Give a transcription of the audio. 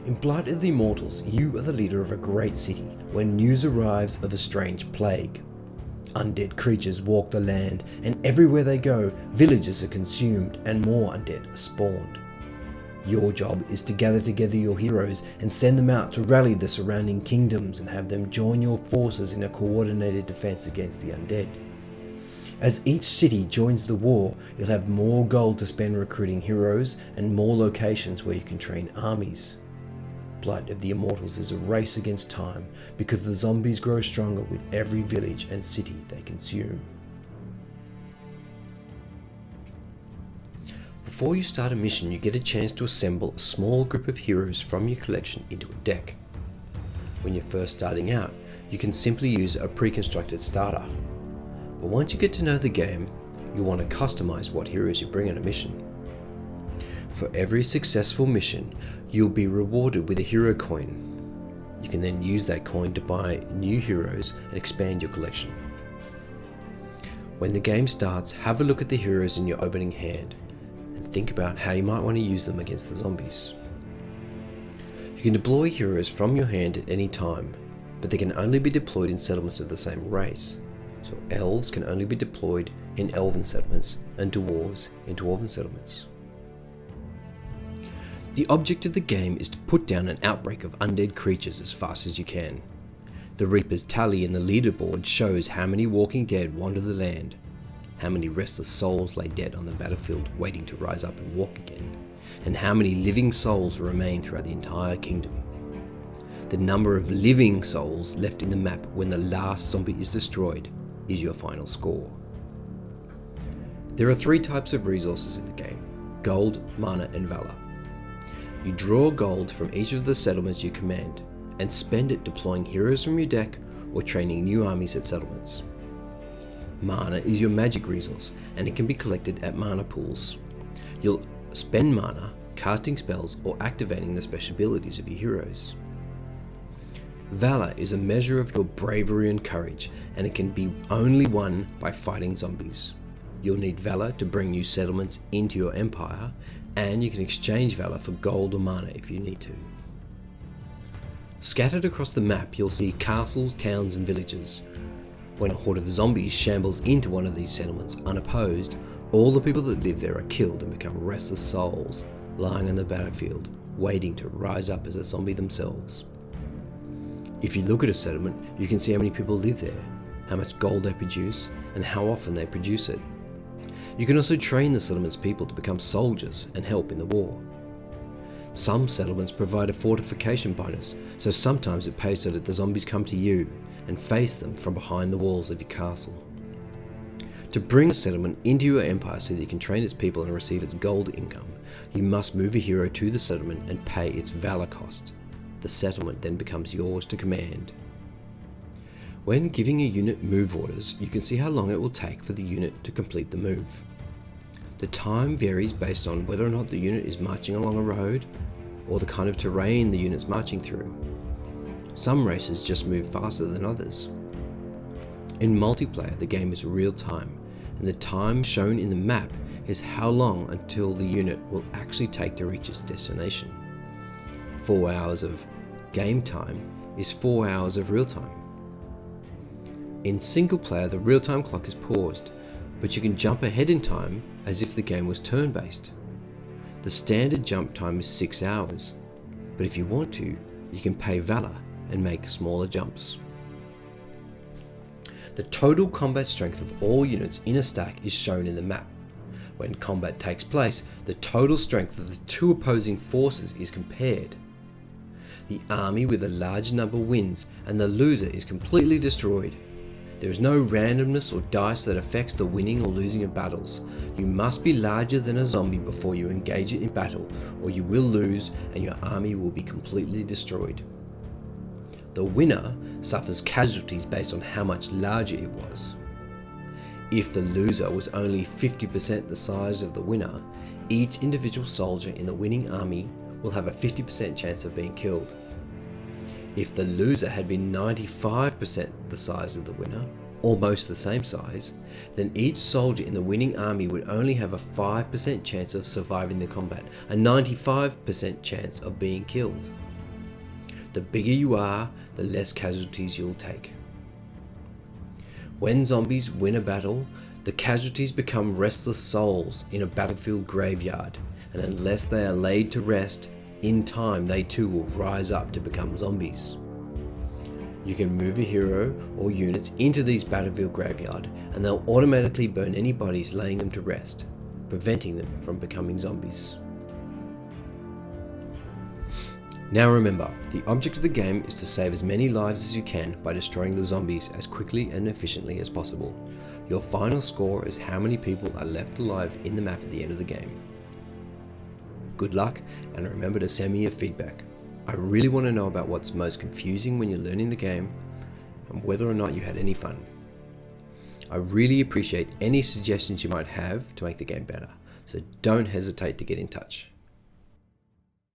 In Blood of the Immortals, you are the leader of a great city when news arrives of a strange plague. Undead creatures walk the land, and everywhere they go, villages are consumed and more undead are spawned. Your job is to gather together your heroes and send them out to rally the surrounding kingdoms and have them join your forces in a coordinated defense against the undead. As each city joins the war, you'll have more gold to spend recruiting heroes and more locations where you can train armies. Blood of the Immortals is a race against time because the zombies grow stronger with every village and city they consume. Before you start a mission, you get a chance to assemble a small group of heroes from your collection into a deck. When you're first starting out, you can simply use a pre-constructed starter. But once you get to know the game, you'll want to customize what heroes you bring on a mission. For every successful mission, you'll be rewarded with a hero coin. You can then use that coin to buy new heroes and expand your collection. When the game starts, have a look at the heroes in your opening hand and think about how you might want to use them against the zombies. You can deploy heroes from your hand at any time, but they can only be deployed in settlements of the same race. So elves can only be deployed in elven settlements and dwarves in dwarven settlements. The object of the game is to put down an outbreak of undead creatures as fast as you can. The Reaper's tally in the leaderboard shows how many walking dead wander the land, how many restless souls lay dead on the battlefield waiting to rise up and walk again, and how many living souls remain throughout the entire kingdom. The number of living souls left in the map when the last zombie is destroyed is your final score. There are 3 types of resources in the game: gold, mana, and valor. You draw gold from each of the settlements you command and spend it deploying heroes from your deck or training new armies at settlements. Mana is your magic resource and it can be collected at mana pools. You'll spend mana casting spells or activating the special abilities of your heroes. Valor is a measure of your bravery and courage, and it can be only won by fighting zombies. You'll need valor to bring new settlements into your empire, and you can exchange valor for gold or mana if you need to. Scattered across the map, you'll see castles, towns, and villages. When a horde of zombies shambles into one of these settlements unopposed, all the people that live there are killed and become restless souls, lying on the battlefield, waiting to rise up as a zombie themselves. If you look at a settlement, you can see how many people live there, how much gold they produce, and how often they produce it. You can also train the settlement's people to become soldiers and help in the war. Some settlements provide a fortification bonus, so sometimes it pays so that the zombies come to you and face them from behind the walls of your castle. To bring a settlement into your empire so that you can train its people and receive its gold income, you must move a hero to the settlement and pay its valor cost. The settlement then becomes yours to command. When giving a unit move orders, you can see how long it will take for the unit to complete the move. The time varies based on whether or not the unit is marching along a road or the kind of terrain the unit's marching through. Some races just move faster than others. In multiplayer, the game is real time, and the time shown in the map is how long until the unit will actually take to reach its destination. 4 hours of game time is 4 hours of real time. In single player, the real time clock is paused, but you can jump ahead in time as if the game was turn-based. The standard jump time is 6 hours, but if you want to, you can pay valor and make smaller jumps. The total combat strength of all units in a stack is shown in the map. When combat takes place, the total strength of the 2 opposing forces is compared. The army with a large number wins, and the loser is completely destroyed. There is no randomness or dice that affects the winning or losing of battles. You must be larger than a zombie before you engage it in battle, or you will lose and your army will be completely destroyed. The winner suffers casualties based on how much larger it was. If the loser was only 50% the size of the winner, each individual soldier in the winning army will have a 50% chance of being killed. If the loser had been 95% the size of the winner, almost the same size, then each soldier in the winning army would only have a 5% chance of surviving the combat, a 95% chance of being killed. The bigger you are, the less casualties you'll take. When zombies win a battle, the casualties become restless souls in a battlefield graveyard, and unless they are laid to rest, in time they too will rise up to become zombies. You can move a hero or units into these battlefield graveyard, and they'll automatically burn any bodies laying them to rest, preventing them from becoming zombies. Now remember, the object of the game is to save as many lives as you can by destroying the zombies as quickly and efficiently as possible. Your final score is how many people are left alive in the map at the end of the game. Good luck, and remember to send me your feedback. I really want to know about what's most confusing when you're learning the game, and whether or not you had any fun. I really appreciate any suggestions you might have to make the game better, so don't hesitate to get in touch.